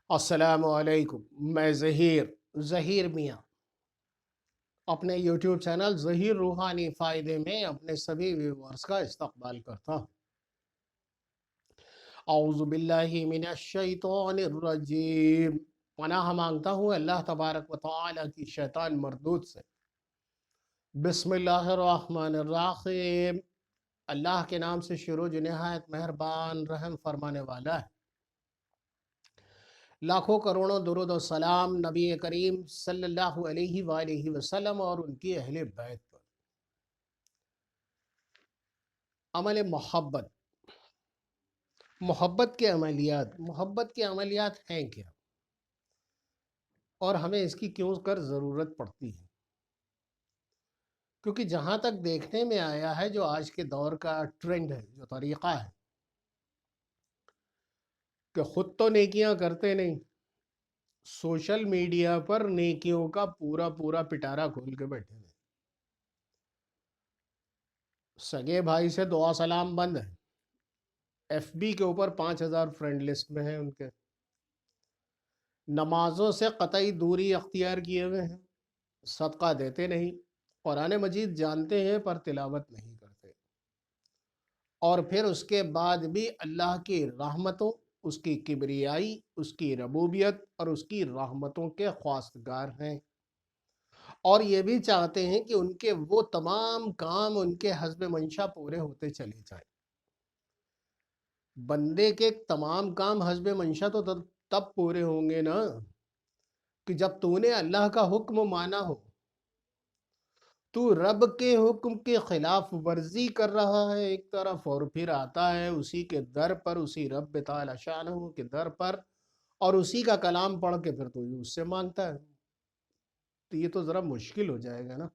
السلام علیکم، میں ظہیر میاں اپنے یوٹیوب چینل ظہیر روحانی فائدے میں اپنے سبھی ویورز کا استقبال کرتا ہوں۔ اعوذ باللہ من الشیطان الرجیم، پناہ مانگتا ہوں اللہ تبارک و تعالی کی شیطان مردود سے۔ بسم اللہ الرحمن الرحیم، اللہ کے نام سے شروع جو نہایت مہربان رحم فرمانے والا ہے۔ لاکھوں کروڑوں درود و سلام نبی کریم صلی اللہ علیہ وآلہ وسلم اور ان کی اہل بیت پر۔ عمل محبت کے عملیات ہیں کیا، اور ہمیں اس کی کیوں کر ضرورت پڑتی ہے؟ کیونکہ جہاں تک دیکھنے میں آیا ہے، جو آج کے دور کا ٹرینڈ ہے، جو طریقہ ہے کہ خود تو نیکیاں کرتے نہیں، سوشل میڈیا پر نیکیوں کا پورا پٹارا کھول کے بیٹھے ہیں۔ سگے بھائی سے دعا سلام بند ہے، ایف بی کے اوپر 5000 فرینڈ لسٹ میں ہیں ان کے، نمازوں سے قطعی دوری اختیار کیے ہوئے ہیں، صدقہ دیتے نہیں، قرآن مجید جانتے ہیں پر تلاوت نہیں کرتے، اور پھر اس کے بعد بھی اللہ کی رحمتوں، اس کی کبریائی، اس کی ربوبیت اور اس کی رحمتوں کے خواستگار ہیں، اور یہ بھی چاہتے ہیں کہ ان کے وہ تمام کام ان کے حسب منشا پورے ہوتے چلے جائیں۔ بندے کے تمام کام حسب منشا تو تب پورے ہوں گے نا کہ جب تو نے اللہ کا حکم مانا ہو، تو رب کے حکم کے خلاف ورزی کر رہا ہے ایک طرف، اور پھر آتا ہے اسی کے در پر، اسی رب تعالی شانہ کے در پر، اور اسی کا کلام پڑھ کے پھر تو اس سے مانگتا ہے، تو یہ تو ذرا مشکل ہو جائے گا نا۔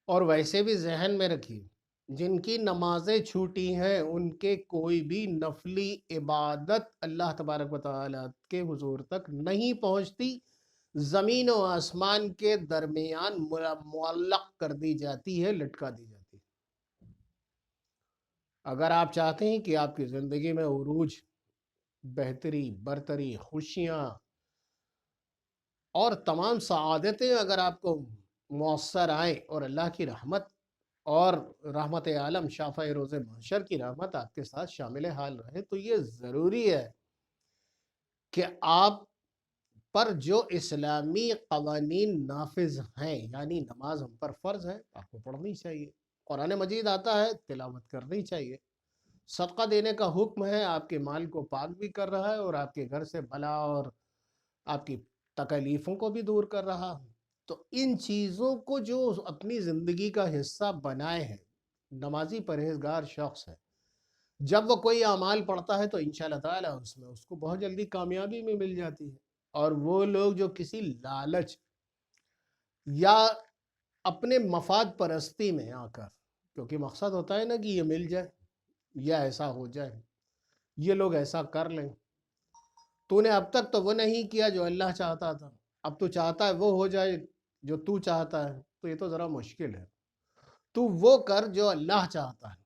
اور ویسے بھی ذہن میں رکھیے، جن کی نمازیں چھوٹی ہیں ان کے کوئی بھی نفلی عبادت اللہ تبارک و تعالیٰ کے حضور تک نہیں پہنچتی، زمین و آسمان کے درمیان معلق کر دی جاتی ہے، لٹکا دی جاتی ہے۔ اگر آپ چاہتے ہیں کہ آپ کی زندگی میں عروج، بہتری، برتری، خوشیاں اور تمام سعادتیں اگر آپ کو مؤثر آئیں، اور اللہ کی رحمت اور رحمت عالم شافع روز محشر کی رحمت آپ کے ساتھ شامل حال رہے، تو یہ ضروری ہے کہ آپ پر جو اسلامی قوانین نافذ ہیں، یعنی نماز ہم پر فرض ہے، آپ کو پڑھنی چاہیے، قرآن مجید آتا ہے، تلاوت کرنی چاہیے، صدقہ دینے کا حکم ہے، آپ کے مال کو پاک بھی کر رہا ہے اور آپ کے گھر سے بلا اور آپ کی تکلیفوں کو بھی دور کر رہا ہے۔ تو ان چیزوں کو جو اپنی زندگی کا حصہ بنائے ہیں، نمازی پرہیزگار شخص ہے، جب وہ کوئی اعمال پڑھتا ہے تو انشاءاللہ تعالیٰ اس کو بہت جلدی کامیابی میں مل جاتی ہے۔ اور وہ لوگ جو کسی لالچ یا اپنے مفاد پرستی میں آ کر، کیونکہ مقصد ہوتا ہے نا کہ یہ مل جائے یا ایسا ہو جائے، یہ لوگ ایسا کر لیں، تو نے اب تک تو وہ نہیں کیا جو اللہ چاہتا تھا، اب تو چاہتا ہے وہ ہو جائے جو تو چاہتا ہے، تو یہ تو ذرا مشکل ہے۔ تو وہ کر جو اللہ چاہتا ہے،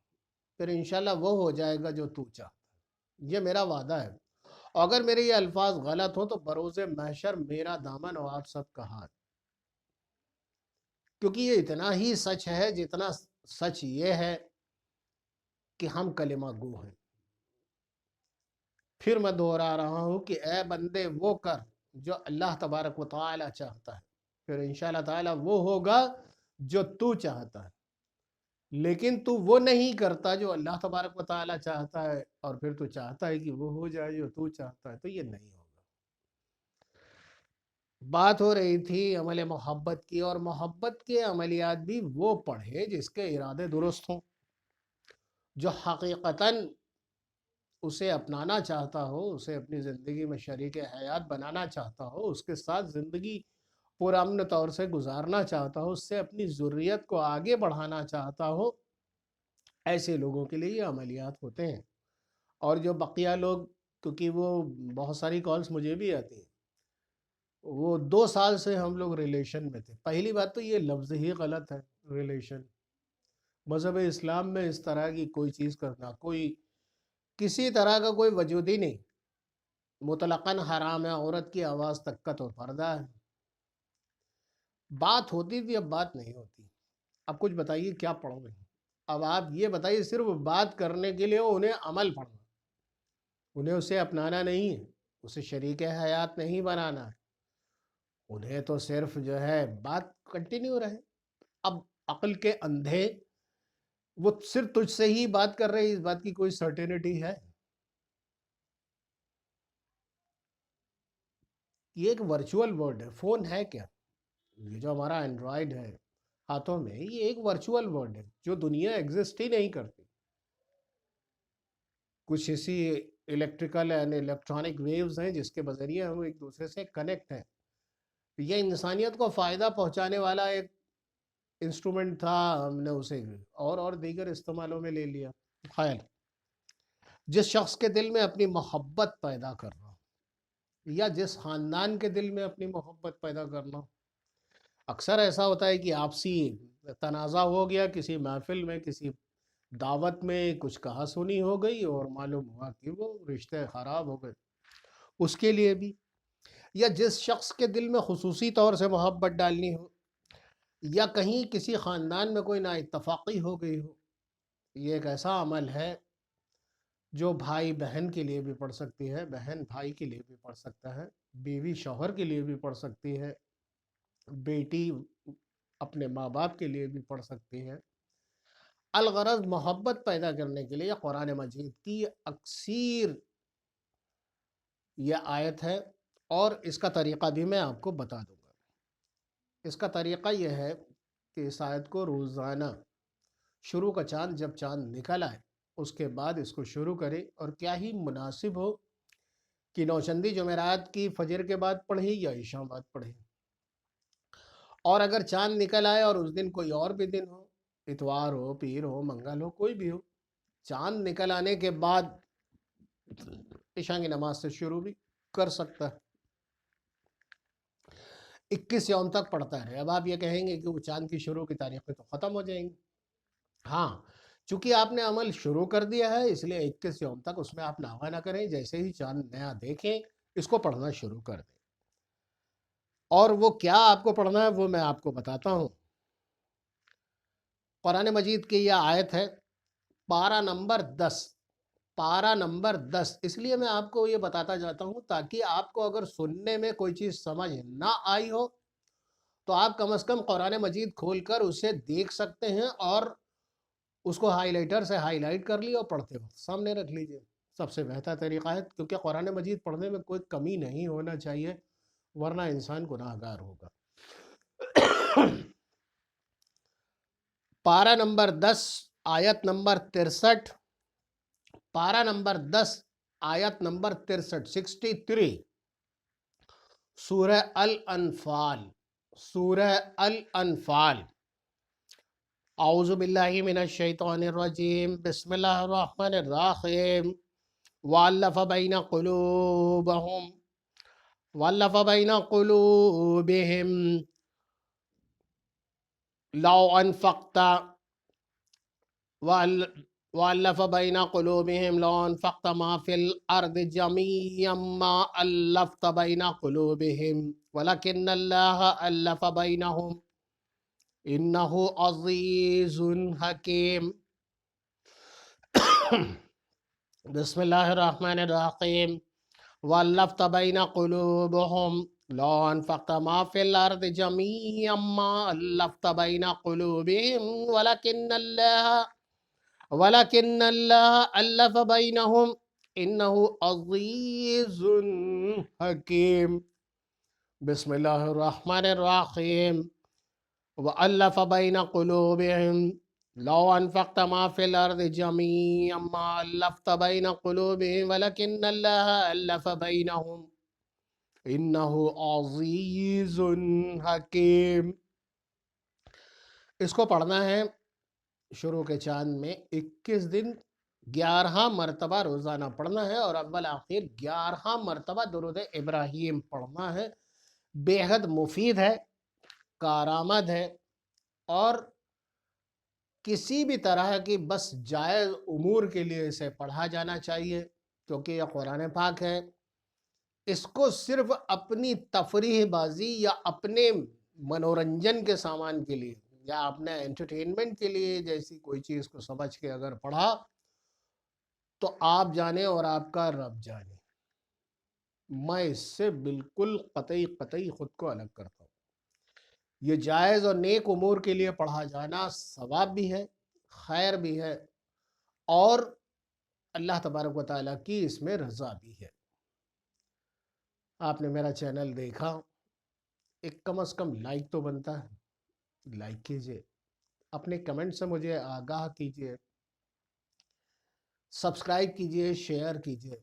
پھر انشاءاللہ وہ ہو جائے گا جو تو چاہتا ہے، یہ میرا وعدہ ہے۔ اور اگر میرے یہ الفاظ غلط ہوں تو بروز محشر میرا دامن اور آپ سب کا ہاتھ، کیونکہ یہ اتنا ہی سچ ہے جتنا سچ یہ ہے کہ ہم کلمہ گو ہیں۔ پھر میں دہرا رہا ہوں کہ اے بندے وہ کر جو اللہ تبارک و تعالی چاہتا ہے، پھر انشاءاللہ تعالی وہ ہوگا جو تو چاہتا ہے، لیکن تو وہ نہیں کرتا جو اللہ تبارک و تعالی چاہتا ہے، اور پھر تو چاہتا ہے کہ وہ ہو جائے جو تو چاہتا ہے، تو یہ نہیں ہوگا۔ بات ہو رہی تھی عمل محبت کی، اور محبت کے عملیات بھی وہ پڑھے جس کے ارادے درست ہوں، جو حقیقتاً اسے اپنانا چاہتا ہو، اسے اپنی زندگی میں شریک حیات بنانا چاہتا ہو، اس کے ساتھ زندگی پرامن طور سے گزارنا چاہتا ہو، اس سے اپنی ذریت کو آگے بڑھانا چاہتا ہو، ایسے لوگوں کے لیے یہ عملیات ہوتے ہیں۔ اور جو بقیہ لوگ، کیونکہ وہ بہت ساری کالز مجھے بھی آتی ہیں، وہ 2 سال سے ہم لوگ ریلیشن میں تھے۔ پہلی بات تو یہ لفظ ہی غلط ہے، ریلیشن۔ مذہب اسلام میں اس طرح کی کوئی چیز کرنا، کوئی کسی طرح کا کوئی وجود ہی نہیں مطلقاً حرام ہے، عورت کی آواز تک کا تو پردہ ہے. بات ہوتی تھی، اب بات نہیں ہوتی. اب کچھ بتائیے کیا پڑھو گے؟ اب آپ یہ بتائیے، صرف بات کرنے کے لیے انہیں عمل پڑھنا، انہیں اسے اپنانا نہیں ہے، اسے شریک حیات نہیں بنانا ہے، انہیں تو صرف جو ہے بات کنٹینیو رہے. اب عقل کے اندھے وہ صرف تجھ سے ہی بات کر رہے ہیں، اس بات کی کوئی سرٹینٹی ہے؟ یہ ایک ورچوئل ورڈ ہے. فون ہے کیا؟ یہ جو ہمارا اینڈرائڈ ہے ہاتھوں میں، یہ ایک ورچوئل ورڈ ہے جو دنیا ایگزسٹ ہی نہیں کرتی. کچھ اسی الیکٹریکل اینڈ الیکٹرانک ویوز ہیں جس کے بذریعے ہم ایک دوسرے سے کنیکٹ ہیں. یہ انسانیت کو فائدہ پہنچانے والا ایک انسٹرومنٹ تھا، ہم نے اسے اور دیگر استعمالوں میں لے لیا. خیر، جس شخص کے دل میں اپنی محبت پیدا کرنا، یا جس خاندان کے دل میں اپنی محبت پیدا کرنا. اکثر ایسا ہوتا ہے کہ آپسی تنازع ہو گیا کسی محفل میں، کسی دعوت میں، کچھ کہا سنی ہو گئی اور معلوم ہوا کہ وہ رشتے خراب ہو گئے. اس کے لیے بھی، یا جس شخص کے دل میں خصوصی طور سے محبت ڈالنی ہو، یا کہیں کسی خاندان میں کوئی نا اتفاقی ہو گئی ہو. یہ ایک ایسا عمل ہے جو بھائی بہن کے لیے بھی پڑھ سکتی ہے، بہن بھائی کے لیے بھی پڑھ سکتا ہے، بیوی شوہر کے لیے بھی پڑھ سکتی ہے، بیٹی اپنے ماں باپ کے لیے بھی پڑھ سکتی ہے. الغرض محبت پیدا کرنے کے لیے قرآن مجید کی اکثیر یہ آیت ہے، اور اس کا طریقہ بھی میں آپ کو بتا دوں گا. اس کا طریقہ یہ ہے کہ اس آیت کو روزانہ شروع کا چاند، جب چاند نکل آئے اس کے بعد اس کو شروع کرے. اور کیا ہی مناسب ہو کہ نوچندی جمعرات کی فجر کے بعد پڑھے یا عشاء بعد پڑھے. اور اگر چاند نکل آئے اور اس دن کوئی اور بھی دن ہو، اتوار ہو، پیر ہو، منگل ہو، کوئی بھی ہو، چاند نکل آنے کے بعد عشاء کی نماز سے شروع بھی کر سکتا ہے. 21 یوم تک پڑھتا ہے. اب آپ یہ کہیں گے کہ وہ چاند کی شروع کی تاریخیں تو ختم ہو جائیں گی. ہاں، چونکہ آپ نے عمل شروع کر دیا ہے اس لیے 21 یوم تک اس میں آپ ناغہ نہ کریں. جیسے ہی چاند نیا دیکھیں اس کو پڑھنا شروع کر دیں. اور وہ کیا آپ کو پڑھنا ہے وہ میں آپ کو بتاتا ہوں. قرآن مجید کی یہ آیت ہے، پارہ نمبر 10. پارہ نمبر 10 اس لیے میں آپ کو یہ بتاتا جاتا ہوں تاکہ آپ کو اگر سننے میں کوئی چیز سمجھ نہ آئی ہو تو آپ کم از کم قرآن مجید کھول کر اسے دیکھ سکتے ہیں، اور اس کو ہائی لائٹر سے ہائی لائٹ کر لی اور پڑھتے وقت سامنے رکھ لیجئے. سب سے بہتر طریقہ ہے، کیونکہ قرآن مجید پڑھنے میں کوئی کمی نہیں ہونا چاہیے ورنہ انسان گناہگار ہوگا. پارہ نمبر 10 آیت نمبر 63. پارہ نمبر 10 آیت نمبر 63، 63، سورہ الانفال. سورہ الانفال. اعوذ باللہ من الشیطان الرجیم، بسم اللہ الرحمن الرحیم. وَأَلَّفَ بَيْنَ قُلُوبَهُمْ وَأَلَّفَ بَيْنَ قُلُوبِهِمْ لَوْ أَنفَقْتَ وَأَلَّفَ بَيْنَ قُلُوبِهِمْ لَوْ أَنفَقْتَ مَا فِي الْأَرْضِ جَمِيعًا مَا أَلَّفْتَ بَيْنَ قُلُوبِهِمْ وَلَكِنَّ اللَّهَ أَلَّفَ بَيْنَهُمْ إِنَّهُ عَزِيزٌ حَكِيمٌ. بسم اللہ الرحمن الرحیم. وَأَلَّفْتَ بَيْنَ قُلُوبِهِمْ لَوْ أَنفَقْتَ مَا فِي الْأَرْضِ جَمِيعًا مَا أَلَّفْتَ بَيْنَ قُلُوبِهِمْ وَلَكِنَّ اللَّهَ أَلَّفَ بَيْنَهُمْ إِنَّهُ عَزِيزٌ حَكِيمٌ. بسم اللہ الرحمن الرحیم. وَأَلَّفَ بَيْنَ قُلُوبِهِمْ لَوْ أَنفَقْتَ مَا فِي الْأَرْضِ جَمِيعًا مَا أَلَّفْتَ بَيْنَ قُلُوبِهِمْ وَلَكِنَّ اللَّهَ أَلَّفَ بَيْنَهُمْ إِنَّهُ عَزِيزٌ حَكِيمٌ. اس کو پڑھنا ہے شروع کے چاند میں 21 دن 11 مرتبہ روزانہ پڑھنا ہے، اور اول آخر 11 مرتبہ درود ابراہیم پڑھنا ہے. بے حد مفید ہے، کارآمد ہے، اور کسی بھی طرح کی بس جائز امور کے لیے اسے پڑھا جانا چاہیے، کیونکہ یہ قرآن پاک ہے. اس کو صرف اپنی تفریح بازی یا اپنے منورنجن کے سامان کے لیے یا اپنے انٹرٹینمنٹ کے لیے جیسی کوئی چیز کو سمجھ کے اگر پڑھا تو آپ جانے اور آپ کا رب جانے. میں اس سے بالکل قطعی خود کو الگ کرتا ہوں. یہ جائز اور نیک امور کے لیے پڑھا جانا ثواب بھی ہے، خیر بھی ہے، اور اللہ تبارک و تعالیٰ کی اس میں رضا بھی ہے. آپ نے میرا چینل دیکھا، ایک کم از کم لائک تو بنتا ہے، لائک کیجئے، اپنے کمنٹ سے مجھے آگاہ کیجئے، سبسکرائب کیجئے، شیئر کیجئے.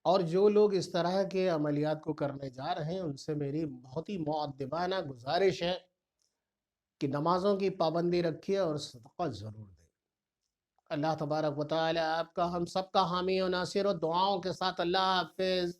اور جو لوگ اس طرح کے عملیات کو کرنے جا رہے ہیں ان سے میری بہت ہی مؤدبانہ گزارش ہے کہ نمازوں کی پابندی رکھیے اور صدقہ ضرور دیں. اللہ تبارک و تعالی آپ کا، ہم سب کا حامی و ناصر، و دعاؤں کے ساتھ اللہ حافظ.